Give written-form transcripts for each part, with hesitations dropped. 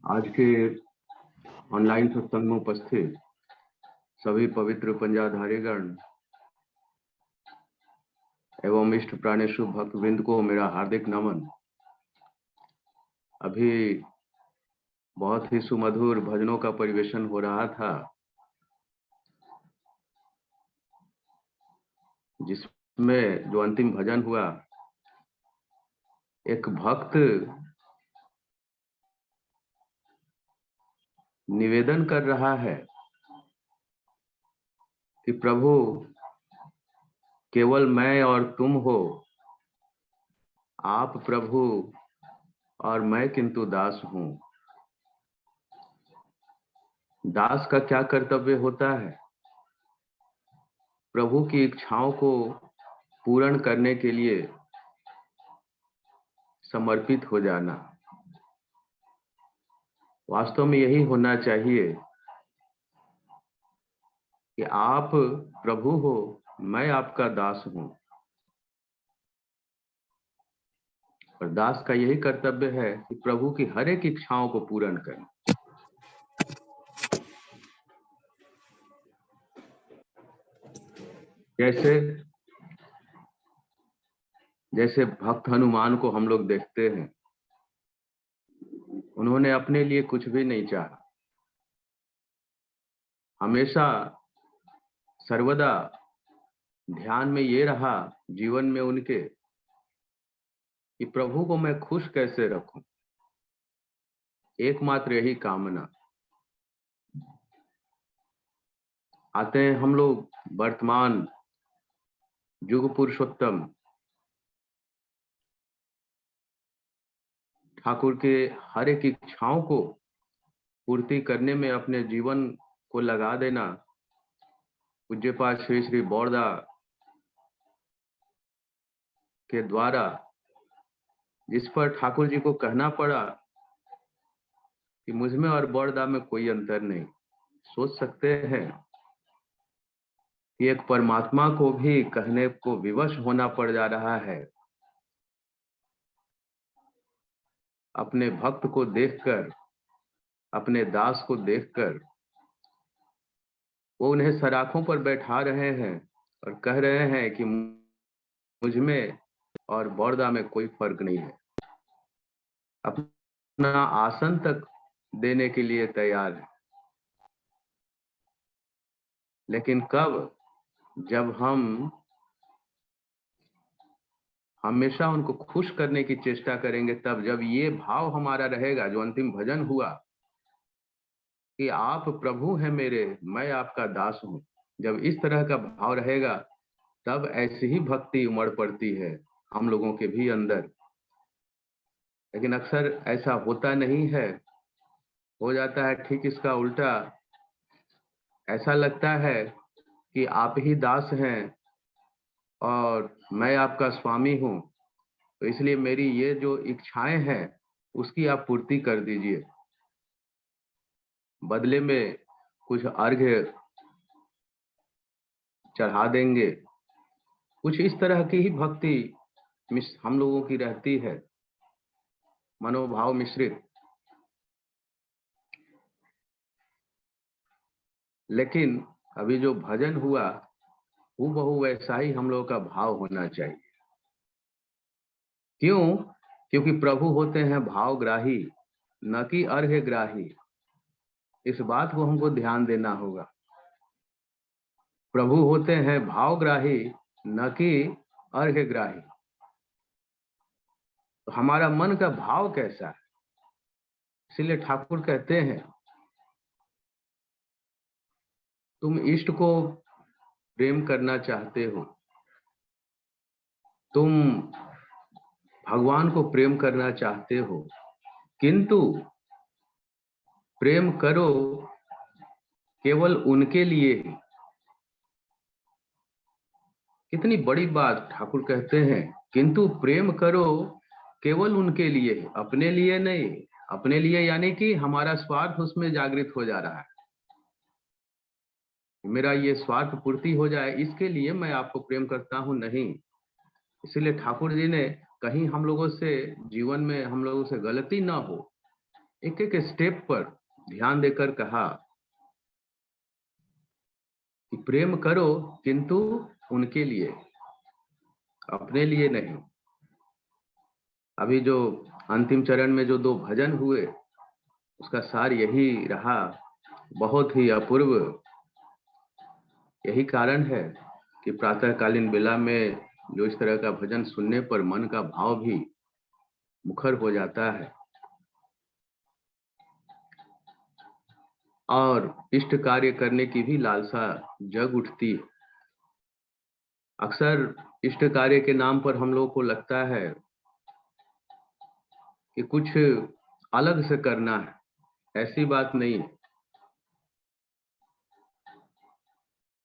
आज के ऑनलाइन सत्संग में उपस्थित सभी पवित्र पंजाधारीगण एवं इष्ट प्राणेशु भक्तवृंद को मेरा हार्दिक नमन। अभी बहुत ही सुमधुर भजनों का परिवेशन हो रहा था, जिसमें जो अंतिम भजन हुआ, एक भक्त निवेदन कर रहा है कि प्रभु केवल मैं और तुम हो, आप प्रभु और मैं किंतु दास हूं। दास का क्या कर्तव्य होता है? प्रभु की इच्छाओं को पूर्ण करने के लिए समर्पित हो जाना। वास्तव में यही होना चाहिए कि आप प्रभु हो, मैं आपका दास हूं। और दास का यही कर्तव्य है कि प्रभु की हर एक इच्छाओं को पूर्ण करें। जैसे भक्त हनुमान को हम लोग देखते हैं, उन्होंने अपने लिए कुछ भी नहीं चाहा। हमेशा सर्वदा ध्यान में ये रहा जीवन में उनके कि प्रभु को मैं खुश कैसे रखूं, एकमात्र यही कामना। आते हैं हम लोग वर्तमान युग पुरुषोत्तम ठाकुर के हर एक इच्छाओं को पूर्ति करने में अपने जीवन को लगा देना। पूज्यपाद श्री श्री बौरदा के द्वारा जिस पर ठाकुर जी को कहना पड़ा कि मुझमें और बौरदा में कोई अंतर नहीं। सोच सकते हैं कि एक परमात्मा को भी कहने को विवश होना पड़ जा रहा है। अपने भक्त को देखकर, अपने दास को देखकर वो उन्हें सराखों पर बैठा रहे हैं और कह रहे हैं कि मुझमें और बौरदा में कोई फर्क नहीं है। अपना आसन तक देने के लिए तैयार है। लेकिन कब? जब हम हमेशा उनको खुश करने की चेष्टा करेंगे, तब जब ये भाव हमारा रहेगा, जो अंतिम भजन हुआ कि आप प्रभु हैं मेरे, मैं आपका दास हूं, जब इस तरह का भाव रहेगा, तब ऐसी ही भक्ति उमड़ पड़ती है हम लोगों के भी अंदर। लेकिन अक्सर ऐसा होता नहीं है, हो जाता है ठीक इसका उल्टा। ऐसा लगता है कि आप ही दास हैं और मैं आपका स्वामी हूं, तो इसलिए मेरी ये जो इच्छाएं हैं उसकी आप पूर्ति कर दीजिए, बदले में कुछ अर्घ्य चढ़ा देंगे। कुछ इस तरह की ही भक्ति हम लोगों की रहती है, मनोभाव मिश्रित। लेकिन अभी जो भजन हुआ, हूबहू वैसा ही हम लोगों का भाव होना चाहिए। क्यों? क्योंकि प्रभु होते हैं भावग्राही, न कि अर्घ्यग्राही। इस बात को हमको ध्यान देना होगा। प्रभु होते हैं भावग्राही, न कि अर्घ्यग्राही। तो हमारा मन का भाव कैसा है? इसलिए ठाकुर कहते हैं, तुम इष्ट को प्रेम करना चाहते हो, तुम भगवान को प्रेम करना चाहते हो, किंतु प्रेम करो केवल उनके लिए ही। कितनी बड़ी बात ठाकुर कहते हैं, किंतु प्रेम करो केवल उनके लिए, अपने लिए नहीं। अपने लिए यानी कि हमारा स्वार्थ उसमें जागृत हो जा रहा है। मेरा ये स्वार्थ पूर्ति हो जाए, इसके लिए मैं आपको प्रेम करता हूं, नहीं। इसलिए ठाकुर जी ने कहीं हम लोगों से जीवन में हम लोगों से गलती ना हो, एक एक स्टेप पर ध्यान देकर कहा कि प्रेम करो किंतु उनके लिए, अपने लिए नहीं। अभी जो अंतिम चरण में जो 2 भजन हुए उसका सार यही रहा, बहुत ही अपूर्व। यही कारण है कि प्रातःकालीन बेला में जो इस तरह का भजन सुनने पर मन का भाव भी मुखर हो जाता है और इष्ट कार्य करने की भी लालसा जग उठती है। अक्सर इष्ट कार्य के नाम पर हम लोगों को लगता है कि कुछ अलग से करना है, ऐसी बात नहीं है।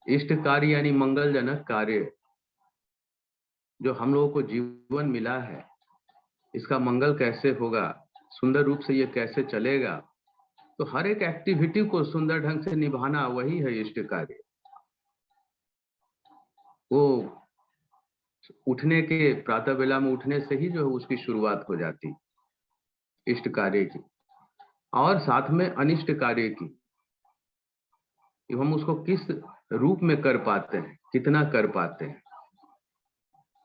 इष्ट कार्य यानी मंगलजनक कार्य जो हम लोगों को जीवन मिला है, इसका मंगल कैसे होगा, सुंदर रूप से ये कैसे चलेगा, तो हर एक एक्टिविटी को सुंदर ढंग से निभाना वही है इष्ट कार्य। वो उठने के प्रातः बेला में उठने से ही जो है उसकी शुरुआत हो जाती इष्ट कार्य की, और साथ में अनिष्ट कार्य की, कि हम उसको किस रूप में कर पाते हैं, कितना कर पाते हैं।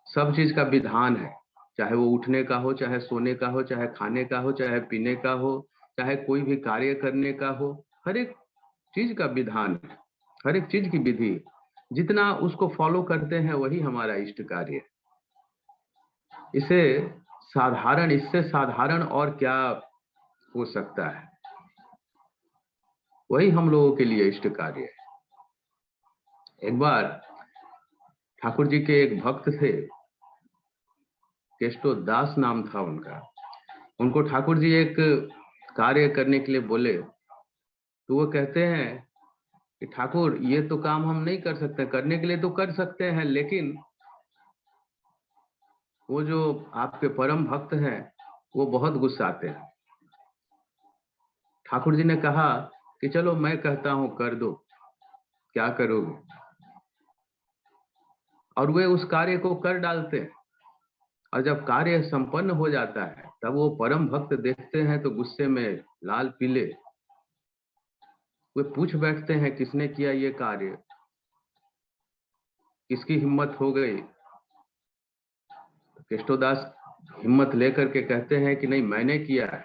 सब चीज का विधान है, चाहे वो उठने का हो, चाहे सोने का हो, चाहे खाने का हो, चाहे पीने का हो, चाहे कोई भी कार्य करने का हो, हर एक चीज का विधान है, हर एक चीज की विधि। जितना उसको फॉलो करते हैं वही हमारा इष्ट कार्य है। इससे साधारण और क्या हो सकता है, वही हम लोगों के लिए इष्ट कार्य है। एक बार ठाकुर जी के एक भक्त थे, केष्टो दास नाम था उनका। उनको ठाकुर जी एक कार्य करने के लिए बोले, तो वो कहते हैं कि ठाकुर ये तो काम हम नहीं कर सकते, करने के लिए तो कर सकते हैं, लेकिन वो जो आपके परम भक्त हैं वो बहुत गुस्साते हैं। ठाकुर जी ने कहा कि चलो मैं कहता हूं कर दो, क्या करोगे। और वे उस कार्य को कर डालते हैं, और जब कार्य संपन्न हो जाता है तब वो परम भक्त देखते हैं तो गुस्से में लाल पीले, वे पूछ बैठते हैं किसने किया ये कार्य, किसकी हिम्मत हो गई। केष्टोदास हिम्मत लेकर के कहते हैं कि नहीं मैंने किया है।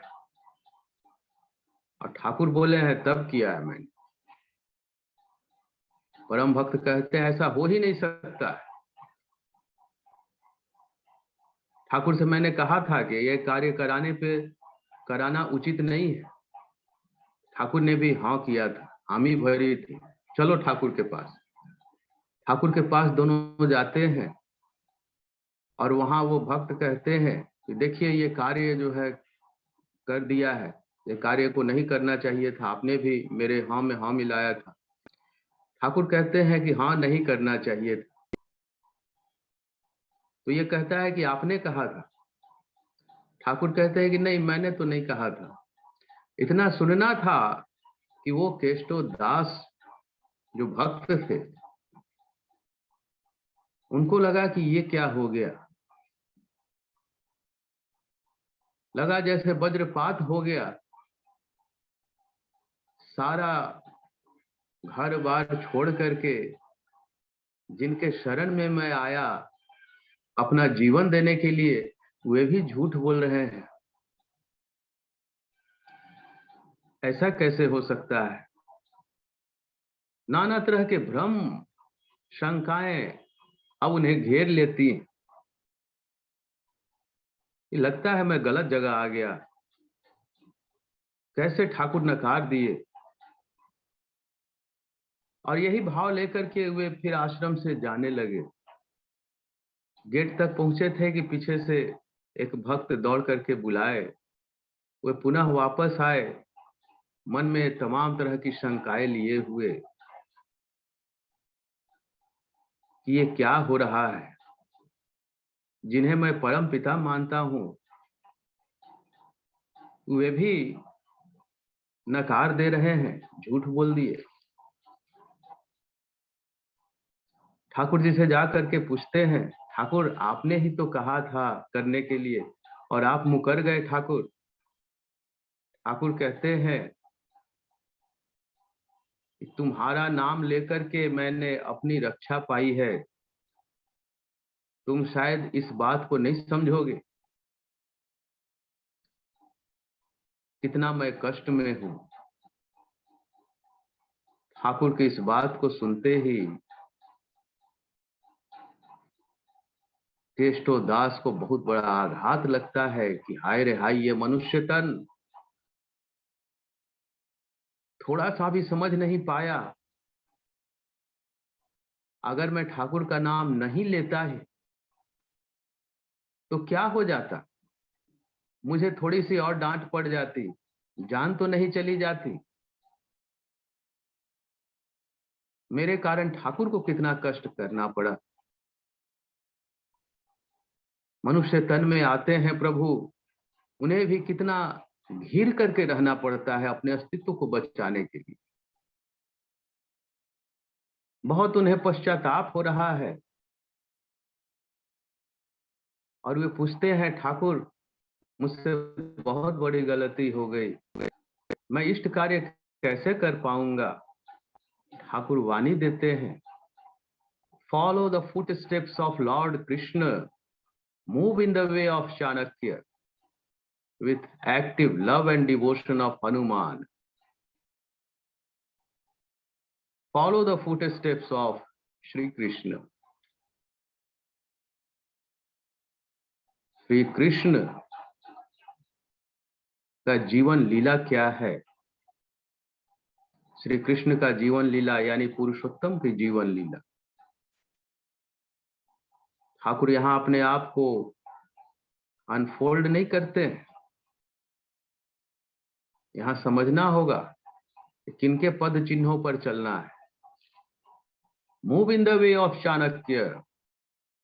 और ठाकुर बोले हैं तब किया है मैंने। परम भक्त कहते हैं ऐसा हो ही नहीं सकता। ठाकुर से मैंने कहा था कि यह कार्य कराना उचित नहीं है। ठाकुर ने भी हाँ किया था, हामी भरी थी, चलो ठाकुर के पास। ठाकुर के पास दोनों जाते हैं और वहां वो भक्त कहते हैं कि देखिए ये कार्य जो है कर दिया है, ये कार्य को नहीं करना चाहिए था, आपने भी मेरे हाँ में हाँ मिलाया था। ठाकुर कहते हैं कि हाँ नहीं करना चाहिए था। तो ये कहता है कि आपने कहा था। ठाकुर कहते हैं कि नहीं मैंने तो नहीं कहा था, इतना सुनना था कि वो केष्टो दास जो भक्त थे उनको लगा कि ये क्या हो गया, लगा जैसे वज्रपात हो गया। सारा घर बार छोड़ करके जिनके शरण में मैं आया अपना जीवन देने के लिए, वे भी झूठ बोल रहे हैं, ऐसा कैसे हो सकता है। नाना तरह के भ्रम शंकाएं अब उन्हें घेर लेती हैं। लगता है मैं गलत जगह आ गया, कैसे ठाकुर नकार दिए। और यही भाव लेकर के वे फिर आश्रम से जाने लगे। गेट तक पहुंचे थे कि पीछे से एक भक्त दौड़ करके बुलाए। वे पुनः वापस आए, मन में तमाम तरह की शंकाएं लिए हुए कि ये क्या हो रहा है। जिन्हें मैं परम पिता मानता हूं वे भी नकार दे रहे हैं, झूठ बोल दिए। ठाकुर जी से जा करके पूछते हैं, ठाकुर आपने ही तो कहा था करने के लिए और आप मुकर गए ठाकुर। ठाकुर कहते हैं कि तुम्हारा नाम लेकर के मैंने अपनी रक्षा पाई है, तुम शायद इस बात को नहीं समझोगे कितना मैं कष्ट में हूं। ठाकुर की इस बात को सुनते ही केष्टो दास को बहुत बड़ा आघात लगता है कि हाय रे हाय, ये मनुष्य तन थोड़ा सा भी समझ नहीं पाया। अगर मैं ठाकुर का नाम नहीं लेता है तो क्या हो जाता, मुझे थोड़ी सी और डांट पड़ जाती, जान तो नहीं चली जाती। मेरे कारण ठाकुर को कितना कष्ट करना पड़ा। मनुष्य तन में आते हैं प्रभु, उन्हें भी कितना घिर करके रहना पड़ता है अपने अस्तित्व को बचाने के लिए। बहुत उन्हें पश्चाताप हो रहा है और वे पूछते हैं, ठाकुर मुझसे बहुत बड़ी गलती हो गई, मैं इष्ट कार्य कैसे कर पाऊंगा। ठाकुर वाणी देते हैं, follow the foot steps of Lord Krishna, move in the way of Chanakya with active love and devotion of Hanuman. Follow the footsteps of Shri Krishna. Shri Krishna का जीवन लीला क्या है? श्री कृष्ण का जीवन लीला यानी पुरुषोत्तम की जीवन लीला। ठाकुर यहाँ अपने आप को अनफोल्ड नहीं करते। यहाँ समझना होगा कि किनके पद चिन्हों पर चलना है। Move in the way of Chanakya,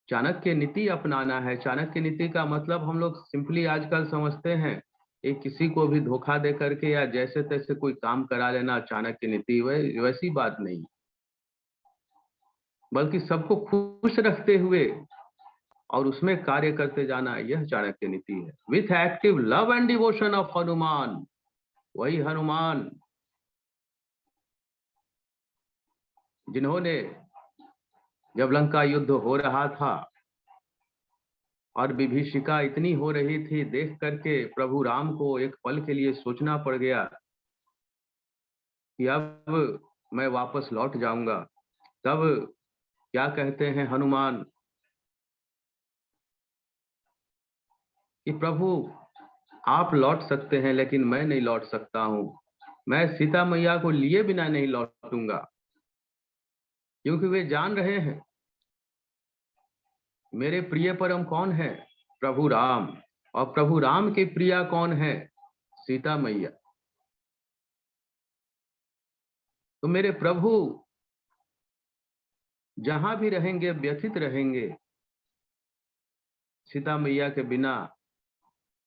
Chanakya नीति अपनाना है। चाणक्य नीति का मतलब हम लोग सिंपली आजकल समझते हैं कि किसी को भी धोखा दे करके या जैसे तैसे कोई काम करा लेना चाणक्य नीति। वैसी बात नहीं, बल्कि सबको खुश रखते हुए और उसमें कार्य करते जाना, यह चाणक्य नीति है। With active love and devotion of Hanuman, वही हनुमान जिन्होंने जब लंका युद्ध हो रहा था और विभीषिका इतनी हो रही थी, देख करके प्रभु राम को एक पल के लिए सोचना पड़ गया कि अब मैं वापस लौट जाऊंगा। तब क्या कहते हैं हनुमान कि प्रभु आप लौट सकते हैं लेकिन मैं नहीं लौट सकता हूं। मैं सीता मैया को लिए बिना नहीं लौटूंगा, क्योंकि वे जान रहे हैं मेरे प्रिय परम कौन है, प्रभु राम, और प्रभु राम की प्रिया कौन है, सीता मैया। तो मेरे प्रभु जहां भी रहेंगे व्यथित रहेंगे सीता मैया के बिना,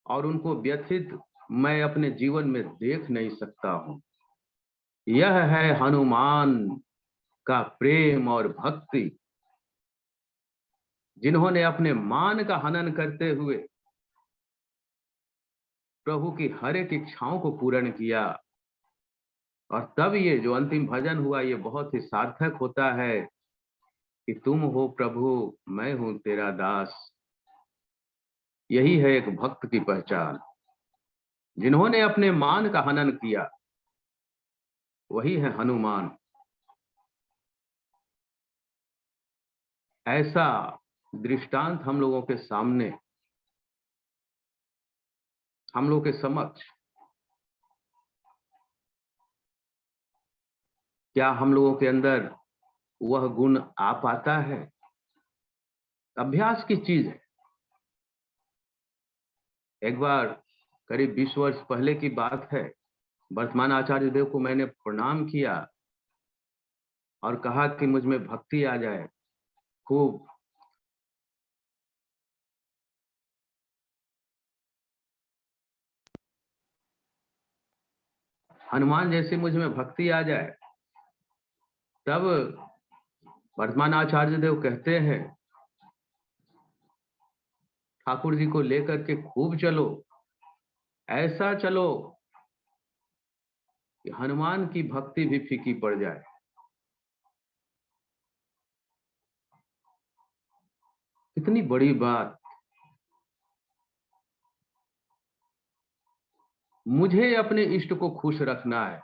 और उनको व्यथित मैं अपने जीवन में देख नहीं सकता हूं। यह है हनुमान का प्रेम और भक्ति, जिन्होंने अपने मान का हनन करते हुए प्रभु की हर एक इच्छाओं को पूर्ण किया। और तब ये जो अंतिम भजन हुआ, ये बहुत ही सार्थक होता है कि तुम हो प्रभु, मैं हूं तेरा दास। यही है एक भक्त की पहचान। जिन्होंने अपने मान का हनन किया वही है हनुमान। ऐसा दृष्टांत हम लोगों के सामने, हम लोग के समक्ष, क्या हम लोगों के अंदर वह गुण आ पाता है? अभ्यास की चीज है। एक बार करीब 20 वर्ष पहले की बात है, वर्तमान आचार्य देव को मैंने प्रणाम किया और कहा कि मुझ में भक्ति आ जाए खूब। हनुमान जैसे मुझ में भक्ति आ जाए। तब वर्तमान आचार्य देव कहते हैं, ठाकुर जी को लेकर के खूब चलो, ऐसा चलो कि हनुमान की भक्ति भी फीकी पड़ जाए। इतनी बड़ी बात। मुझे अपने इष्ट को खुश रखना है,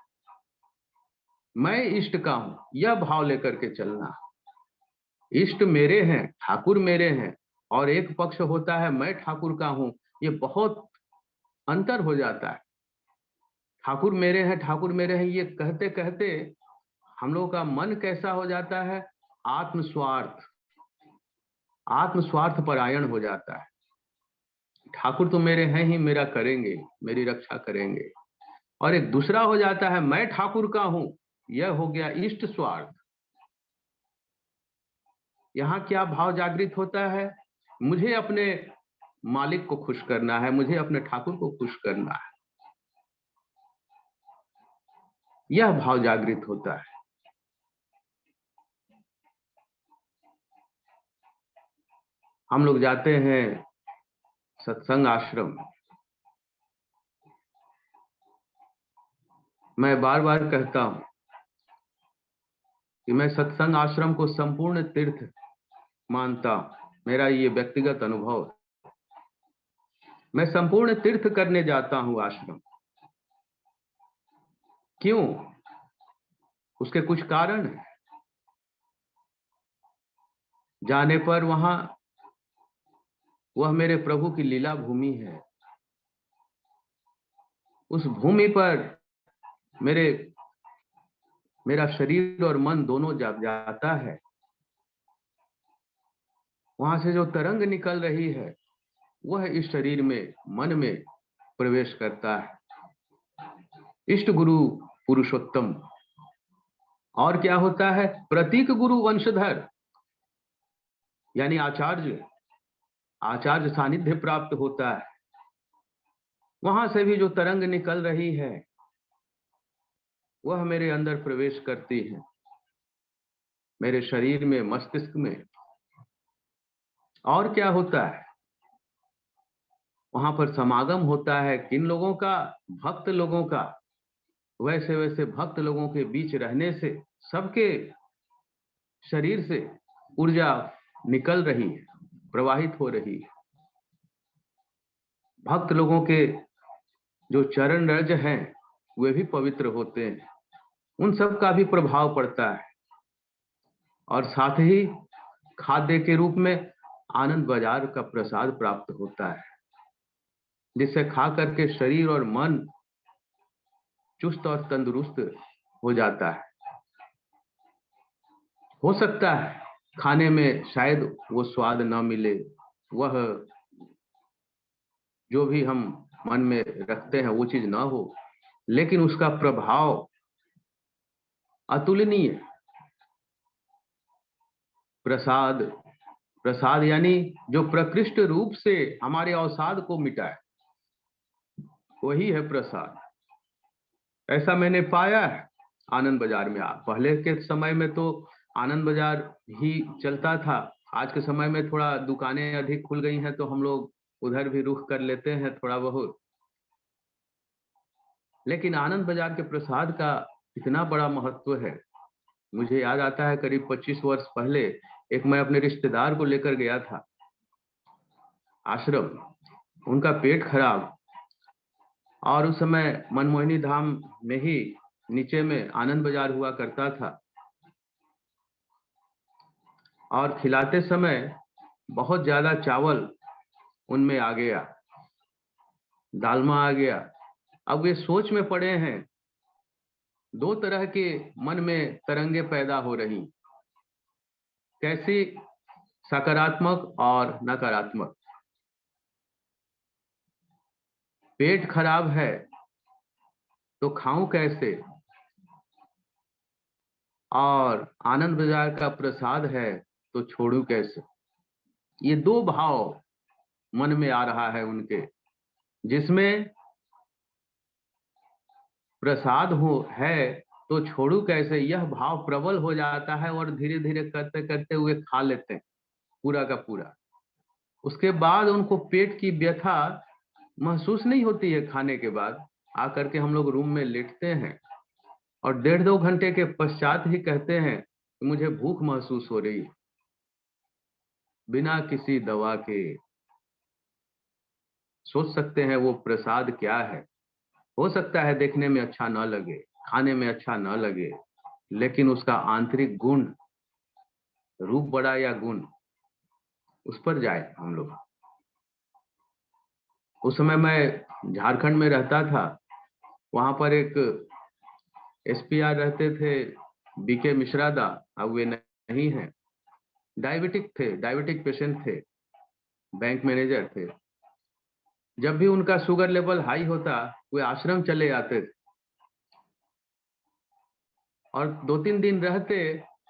मैं इष्ट का हूं, यह भाव लेकर के चलना। इष्ट मेरे हैं, ठाकुर मेरे हैं, और एक पक्ष होता है मैं ठाकुर का हूं। ये बहुत अंतर हो जाता है। ठाकुर मेरे हैं, ठाकुर मेरे हैं, ये कहते कहते हम लोगों का मन कैसा हो जाता है? आत्मस्वार्थ, आत्मस्वार्थ परायण हो जाता है। ठाकुर तो मेरे हैं ही, मेरा करेंगे, मेरी रक्षा करेंगे। और एक दूसरा हो जाता है मैं ठाकुर का हूं, यह हो गया इष्ट स्वार्थ। यहां क्या भाव जागृत होता है? मुझे अपने मालिक को खुश करना है, मुझे अपने ठाकुर को खुश करना है, यह भाव जागृत होता है। हम लोग जाते हैं सत्संग आश्रम। मैं बार बार कहता हूं कि मैं सत्संग आश्रम को संपूर्ण तीर्थ मानता हूं। मेरा ये व्यक्तिगत अनुभव, मैं संपूर्ण तीर्थ करने जाता हूं आश्रम। क्यों? उसके कुछ कारण हैं। जाने पर वहां वह मेरे प्रभु की लीला भूमि है। उस भूमि पर मेरा शरीर और मन दोनों जाता है। वहां से जो तरंग निकल रही है वह इस शरीर में, मन में प्रवेश करता है। इष्ट गुरु पुरुषोत्तम। और क्या होता है? प्रतीक गुरु वंशधर, यानी आचार्य सानिध्य प्राप्त होता है। वहां से भी जो तरंग निकल रही है वह मेरे अंदर प्रवेश करती है, मेरे शरीर में, मस्तिष्क में। और क्या होता है? वहां पर समागम होता है किन लोगों का? भक्त लोगों का। वैसे वैसे भक्त लोगों के बीच रहने से सबके शरीर से ऊर्जा निकल रही है, प्रवाहित हो रही है। भक्त लोगों के जो चरण रज हैं वे भी पवित्र होते हैं, उन सब का भी प्रभाव पड़ता है। और साथ ही खाद्य के रूप में आनंद बाजार का प्रसाद प्राप्त होता है, जिसे खा करके शरीर और मन चुस्त और तंदुरुस्त हो जाता है। हो सकता है खाने में शायद वो स्वाद न मिले, वह जो भी हम मन में रखते हैं वो चीज ना हो, लेकिन उसका प्रभाव अतुलनीय। प्रसाद, प्रसाद यानी जो प्रकृष्ट रूप से हमारे अवसाद को मिटाए, वही है प्रसाद। ऐसा मैंने पाया है आनंद बाजार में। पहले के समय में तो आनंद बाजार ही चलता था। आज के समय में थोड़ा दुकानें अधिक खुल गई हैं तो हम लोग उधर भी रुख कर लेते हैं थोड़ा बहुत। लेकिन आनंद बाजार के प्रसाद का इतना बड़ा महत्व है। मुझे याद आता है करीब 25 वर्ष पहले एक मैं अपने रिश्तेदार को लेकर गया था आश्रम। उनका पेट खराब, और उस समय मनमोहिनी धाम में ही नीचे में आनंद बाजार हुआ करता था। और खिलाते समय बहुत ज्यादा चावल उनमें आ गया, दालमा आ गया। अब वे सोच में पड़े हैं, दो तरह के मन में तरंगे पैदा हो रही। कैसी? सकारात्मक और नकारात्मक। पेट खराब है तो खाऊं कैसे, और आनंद बाजार का प्रसाद है तो छोड़ू कैसे। ये दो भाव मन में आ रहा है उनके, जिसमें प्रसाद हो है तो छोड़ू कैसे, यह भाव प्रबल हो जाता है और धीरे धीरे करते करते हुए खा लेते हैं पूरा का पूरा। उसके बाद उनको पेट की व्यथा महसूस नहीं होती है। खाने के बाद आकर के हम लोग रूम में लेटते हैं और 1.5-2 घंटे के पश्चात ही कहते हैं कि मुझे भूख महसूस हो रही है, बिना किसी दवा के। सोच सकते हैं वो प्रसाद क्या है। हो सकता है देखने में अच्छा न लगे, खाने में अच्छा न लगे, लेकिन उसका आंतरिक गुण, रूप बड़ा या गुण, उस पर जाए हम लोग। उस समय मैं झारखंड में रहता था। वहां पर एक एसपीआर रहते थे, बीके मिश्रा दा। अब वे नहीं है। डायबिटिक थे, डायबिटिक पेशेंट थे, बैंक मैनेजर थे। जब भी उनका शुगर लेवल हाई होता, वे आश्रम चले आते थे और 2-3 दिन रहते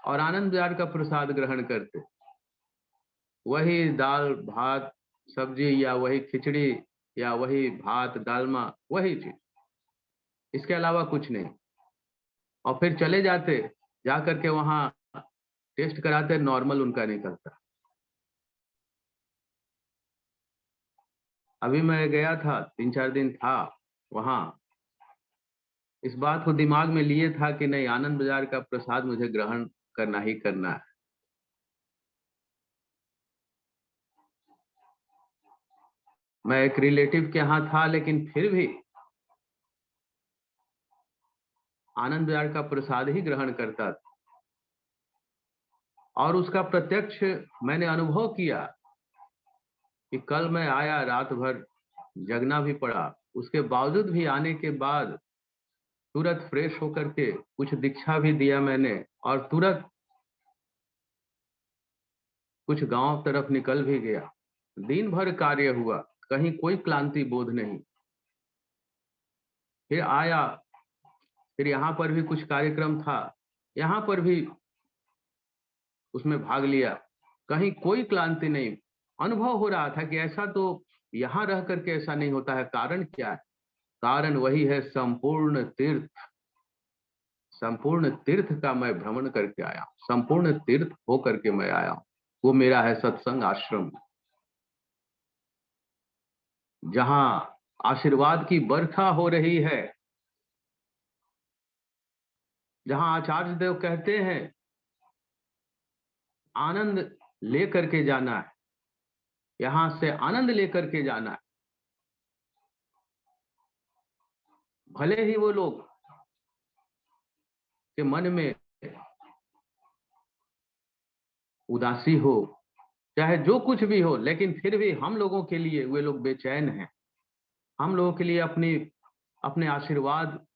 और आनंद विहार का प्रसाद ग्रहण करते। वही दाल भात सब्जी, या वही खिचड़ी, या वही भात डालमा, वही चीज, इसके अलावा कुछ नहीं। और फिर चले जाते, जा करके वहां टेस्ट कराते, नॉर्मल उनका निकलता। अभी मैं गया था, 3-4 दिन था वहां। इस बात को दिमाग में लिए था कि नहीं, आनंद बाजार का प्रसाद मुझे ग्रहण करना ही करना है। मैं एक रिलेटिव के यहाँ था, लेकिन फिर भी आनंद बाजार का प्रसाद ही ग्रहण करता था। और उसका प्रत्यक्ष मैंने अनुभव किया कि कल मैं आया, रात भर जगना भी पड़ा, उसके बावजूद भी आने के बाद तुरंत फ्रेश होकर के कुछ दीक्षा भी दिया मैंने, और तुरंत कुछ गांव तरफ निकल भी गया। दिन भर कार्य हुआ, कहीं कोई क्लांति बोध नहीं। फिर आया, फिर यहाँ पर भी कुछ कार्यक्रम था, यहाँ पर भी उसमें भाग लिया, कहीं कोई क्लांति नहीं। अनुभव हो रहा था कि ऐसा तो यहाँ रह करके ऐसा नहीं होता है। कारण क्या है? कारण वही है, संपूर्ण तीर्थ। संपूर्ण तीर्थ का मैं भ्रमण करके आया, संपूर्ण तीर्थ हो करके मैं आया। वो मेरा है सत्संग आश्रम, जहां आशीर्वाद की बरखा हो रही है, जहां आचार्य देव कहते हैं आनंद लेकर के जाना है, यहां से आनंद लेकर के जाना है। भले ही वो लोग के मन में उदासी हो, चाहे जो कुछ भी हो, लेकिन फिर भी हम लोगों के लिए वे लोग बेचैन हैं। हम लोगों के लिए अपने आशीर्वाद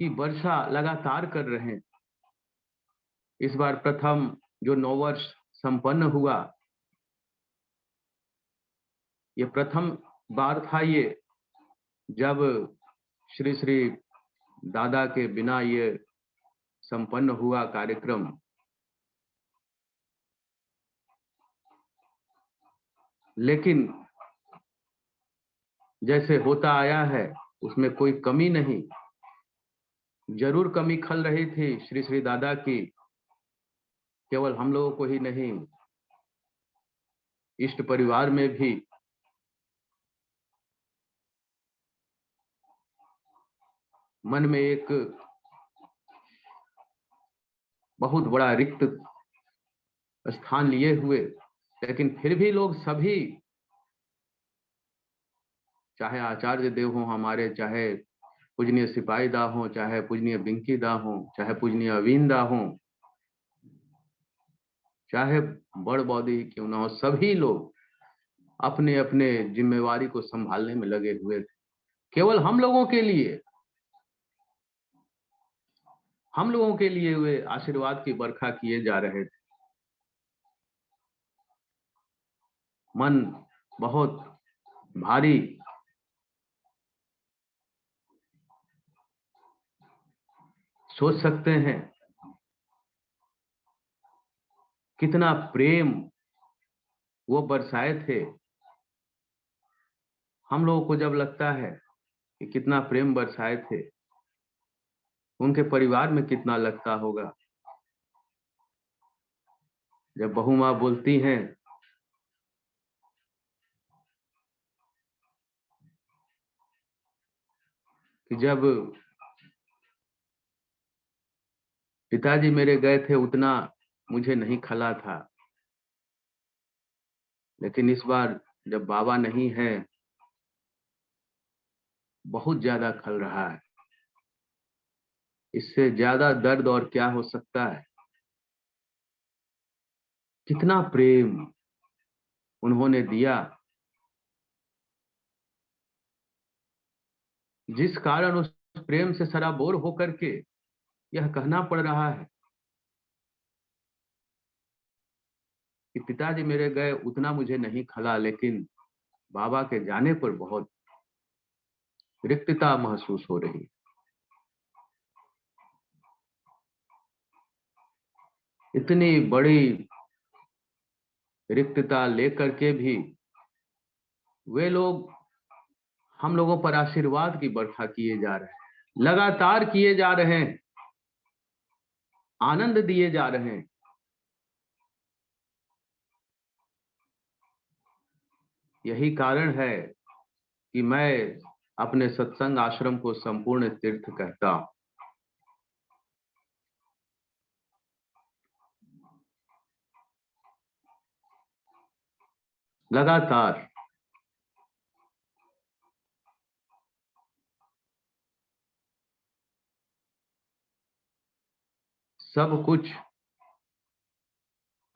की वर्षा लगातार कर रहे हैं। इस बार प्रथम जो नववर्ष संपन्न हुआ, ये प्रथम बार था ये, जब श्री श्री दादा के बिना ये संपन्न हुआ कार्यक्रम। लेकिन जैसे होता आया है, उसमें कोई कमी नहीं। जरूर कमी खल रही थी श्री श्री दादा की, केवल हम लोगों को ही नहीं, इष्ट परिवार में भी। मन में एक बहुत बड़ा रिक्त स्थान लिए हुए, लेकिन फिर भी लोग सभी, चाहे आचार्य देव हो हमारे, चाहे पूजनीय सिपाही दा हो, चाहे पूजनीय बिंकी दा हो, चाहे पूजनीय अवीन दा हो, चाहे बड़ बौदी क्यों ना हो, सभी लोग अपने अपने जिम्मेवारी को संभालने में लगे हुए थे। केवल हम लोगों के लिए वे आशीर्वाद की बरखा किए जा रहे थे। मन बहुत भारी। सोच सकते हैं कितना प्रेम वो बरसाए थे। हम लोगों को जब लगता है कि कितना प्रेम बरसाए थे, उनके परिवार में कितना लगता होगा। जब बहू माँ बोलती हैं कि जब पिताजी मेरे गए थे उतना मुझे नहीं खला था, लेकिन इस बार जब बाबा नहीं है बहुत ज्यादा खल रहा है। इससे ज्यादा दर्द और क्या हो सकता है। कितना प्रेम उन्होंने दिया, जिस कारण उस प्रेम से सराबोर होकर के यह कहना पड़ रहा है कि पिताजी मेरे गए उतना मुझे नहीं खला, लेकिन बाबा के जाने पर बहुत रिक्तता महसूस हो रही। इतनी बड़ी रिक्तता लेकर के भी वे लोग हम लोगों पर आशीर्वाद की बरखा किए जा रहे हैं, लगातार किए जा रहे हैं, आनंद दिए जा रहे हैं। यही कारण है कि मैं अपने सत्संग आश्रम को संपूर्ण तीर्थ कहता हूं। लगातार सब कुछ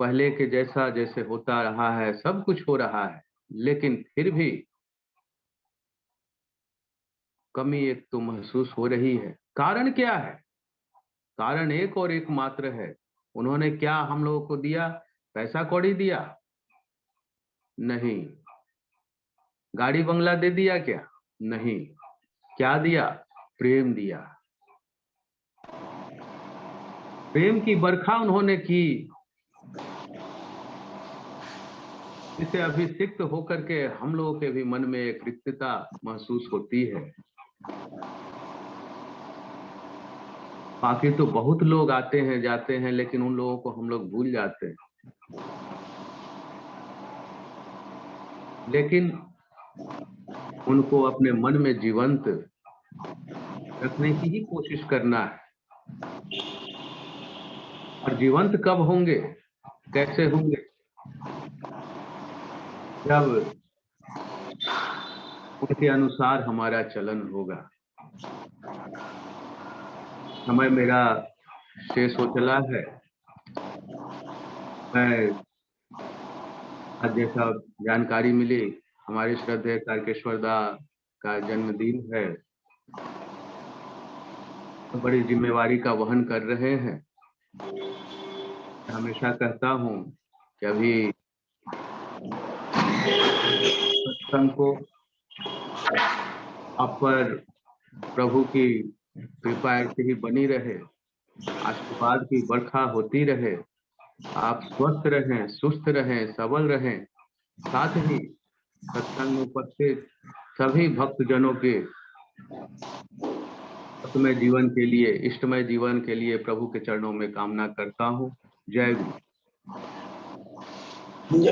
पहले के जैसा जैसे होता रहा है, सब कुछ हो रहा है, लेकिन फिर भी कमी एक तो महसूस हो रही है। कारण क्या है? कारण एक और एक मात्र है। उन्होंने क्या हम लोगों को दिया? पैसा कौड़ी दिया? नहीं। गाड़ी बंगला दे दिया क्या? नहीं। क्या दिया? प्रेम दिया। प्रेम की बरखा उन्होंने की, जिसे अभिषिक्त होकर के हम लोगों के भी मन में एक रिक्तता महसूस होती है। बाकी तो बहुत लोग आते हैं जाते हैं, लेकिन उन लोगों को हम लोग भूल जाते हैं। लेकिन उनको अपने मन में जीवंत रखने की ही कोशिश करना है। और जीवंत कब होंगे, कैसे होंगे? जब उनके अनुसार हमारा चलन होगा। समय मेरा शेष हो चला है। मैं आज जैसा जानकारी मिली, हमारे श्रद्धेय तारकेश्वर दा का जन्मदिन है, तो बड़ी जिम्मेवारी का वहन कर रहे हैं। हमेशा कहता हूँ कि अभी सत्संग को आप पर प्रभु की कृपा ऐसी ही बनी रहे, आशीर्वाद की बरखा होती रहे, आप स्वस्थ रहें, सुस्त रहें, सबल रहें। साथ ही सत्संग में उपस्थित सभी भक्तजनों के सतमय जीवन के लिए, इष्टमय जीवन के लिए प्रभु के चरणों में कामना करता हूँ। जय गुरु।